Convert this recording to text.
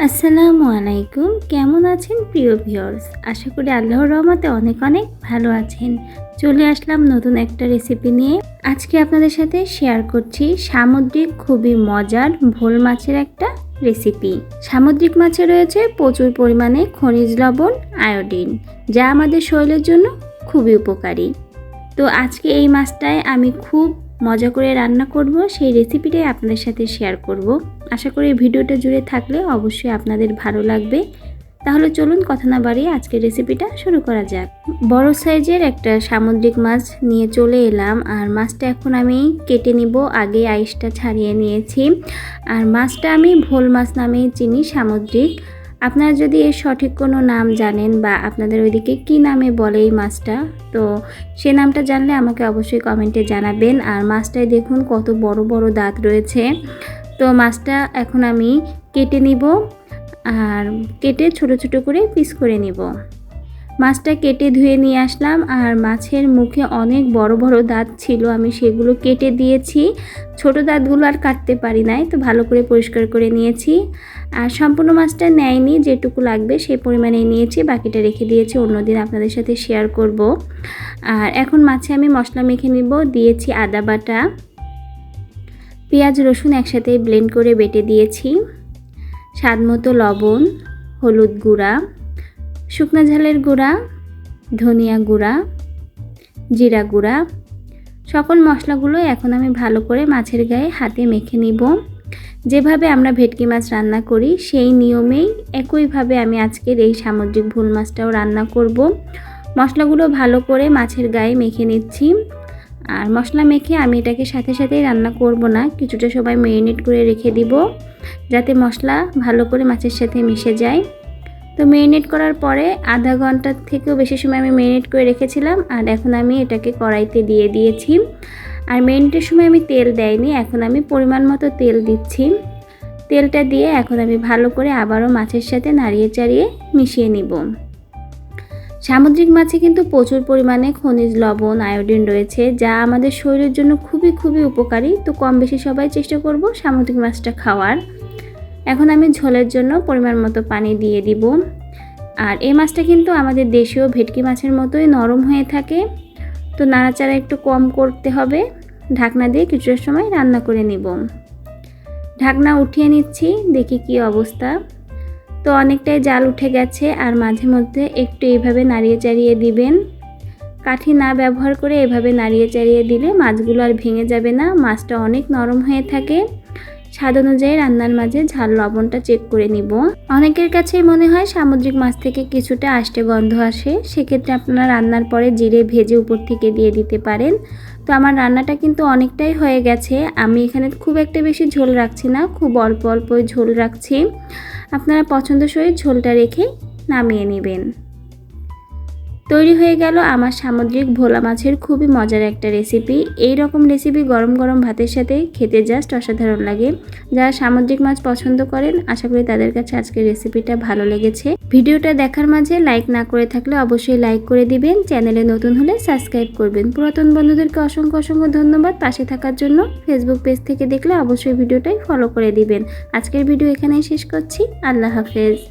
আসসালামু আলাইকুম। কেমন আছেন প্রিয় ভিউয়ার্স? আশা করি আল্লাহর রহমতে অনেক অনেক ভালো আছেন। চলে আসলাম নতুন একটা রেসিপি নিয়ে। আজকে আপনাদের সাথে শেয়ার করছি সামুদ্রিক খুবই মজার ভোল মাছের একটা রেসিপি। সামুদ্রিক মাছে রয়েছে প্রচুর পরিমাণে খনিজ লবণ, আয়োডিন, যা আমাদের শরীরের জন্য খুবই উপকারী। তো আজকে এই মাছটায় আমি খুব মজা করে রান্না করব, সেই রেসিপিটাই আপনাদের সাথে শেয়ার করব। আশা করি ভিডিওটা জুড়ে থাকলে অবশ্যই আপনাদের ভালো লাগবে। তাহলে চলুন কথা না বাড়িয়ে আজকের রেসিপিটা শুরু করা যাক। বড় সাইজের একটা সামুদ্রিক মাছ নিয়ে চলে এলাম, আর মাছটা এখন আমি কেটে নিব। আগে আইসটা ছাড়িয়ে নিয়েছি। আর মাছটা আমি ভোল মাছ নামেই চিনি, সামুদ্রিক। আপনারা যদি এর সঠিক কোনো নাম জানেন বা আপনাদের ওইদিকে কী নামে বলে এই মাছটা, তো সে নামটা জানলে আমাকে অবশ্যই কমেন্টে জানাবেন। আর মাছটায় দেখুন কত বড় বড় দাঁত রয়েছে। তো মাছটা এখন আমি কেটে নিব, আর কেটে ছোট ছোট করে পিস করে নিব। মাছটা কেটে ধুয়ে নিয়ে আসলাম, আর মাছের মুখে অনেক বড় বড় দাঁত ছিল, আমি সেগুলো কেটে দিয়েছি। ছোট দাঁতগুলো আর কাটতে পারি নাই, তো ভালো করে পরিষ্কার করে নিয়েছি। আর সম্পূর্ণ মাছটা নেয়নি, যেটুকু লাগবে সেই পরিমাণে নিয়েছি, বাকিটা রেখে দিয়েছি, অন্যদিন আপনাদের সাথে শেয়ার করব। আর এখন মাছে আমি মশলা মেখে নিব। দিয়েছি আদা বাটা, পেঁয়াজ রসুন একসাথে ব্লেন্ড করে বেটে দিয়েছি, স্বাদ মতো লবণ, হলুদ গুঁড়া, শুকনো ঝালের গুঁড়া, ধনিয়া গুঁড়া, জিরা গুঁড়া, সকল মশলাগুলো এখন আমি ভালো করে মাছের গায়ে হাতে মেখে নিব। যেভাবে আমরা ভেটকি মাছ রান্না করি সেই নিয়মেই একইভাবে আমি আজকের এই সামুদ্রিক ভোল মাছটাও রান্না করব। মশলাগুলো ভালো করে মাছের গায়ে মেখে নিচ্ছি। আর মশলা মেখে আমি এটাকে সাথে সাথেই রান্না করব না, কিছুটা সময় ম্যারিনেট করে রেখে দিব, যাতে মশলা ভালো করে মাছের সাথে মিশে যায়। তো ম্যারিনেট করার পরে আধা ঘন্টা থেকেও বেশি সময় আমি ম্যারিনেট করে রেখেছিলাম। আর এখন আমি এটাকে কড়াইতে দিয়ে দিয়েছি। আর ম্যারিনেটের সময় আমি তেল দেইনি, এখন আমি পরিমাণ মতো তেল দিচ্ছি। তেলটা দিয়ে এখন আমি ভালো করে আবারও মাছের সাথে নাড়িয়ে চাড়িয়ে মিশিয়ে নিব। সামুদ্রিক মাছে কিন্তু প্রচুর পরিমাণে খনিজ লবণ, আয়োডিন রয়েছে, যা আমাদের শরীরের জন্য খুবই খুবই উপকারী। তো কম বেশি সবাই চেষ্টা করব সামুদ্রিক মাছটা খাওয়ার। এখন আমি ঝোলের জন্য পরিমাণ মতো পানি দিয়ে দিব। আর এই মাছটা কিন্তু আমাদের দেশীয় ভেটকি মাছের মতোই নরম হয়ে থাকে, তো নাড়াচাড়া একটু কম করতে হবে। ঢাকনা দিয়ে কিছুটা সময় রান্না করে নিব। ঢাকনা উঠিয়ে নিচ্ছি, দেখি কি অবস্থা। তো অনেকটাই জাল উঠে গেছে। আর মাঝে মধ্যে একটু এইভাবে নাড়িয়ে চাড়িয়ে দিবেন। কাঠি না ব্যবহার করে এভাবে নাড়িয়ে চাড়িয়ে দিলে মাছগুলো আর ভেঙে যাবে না, মাছটা অনেক নরম হয়ে থাকে। স্বাদ অনুযায়ী রান্নার মাঝে ঝাল লবণটা চেক করে নিব। অনেকের কাছেই মনে হয় সামুদ্রিক মাছ থেকে কিছুটা আষ্টে গন্ধ আসে, সেক্ষেত্রে আপনারা রান্নার পরে জিরে ভেজে উপর থেকে দিয়ে দিতে পারেন। তো আমার রান্নাটা কিন্তু অনেকটাই হয়ে গেছে। আমি এখানে খুব একটা বেশি ঝোল রাখছি না, খুব অল্প অল্পই ঝোল রাখছি। আপনারা পছন্দসই ঝোলটা রেখে নামিয়ে নেবেন। তৈরি হয়ে গেল আমার সামুদ্রিক ভোলা মাছের খুবই মজার একটা রেসিপি। এই রকম রেসিপি গরম গরম ভাতের সাথে খেতে জাস্ট অসাধারণ লাগে। যারা সামুদ্রিক মাছ পছন্দ করেন, আশা করি তাদের কাছে আজকের রেসিপিটা ভালো লেগেছে। ভিডিওটা দেখার মাঝে লাইক না করে থাকলে অবশ্যই লাইক করে দিবেন। চ্যানেলে নতুন হলে সাবস্ক্রাইব করবেন। পুরাতন বন্ধুদেরকে অসংখ্য অসংখ্য ধন্যবাদ পাশে থাকার জন্য। ফেসবুক পেজ থেকে দেখলে অবশ্যই ভিডিওটাই ফলো করে দিবেন। আজকের ভিডিও এখানেই শেষ করছি। আল্লাহ হাফেজ।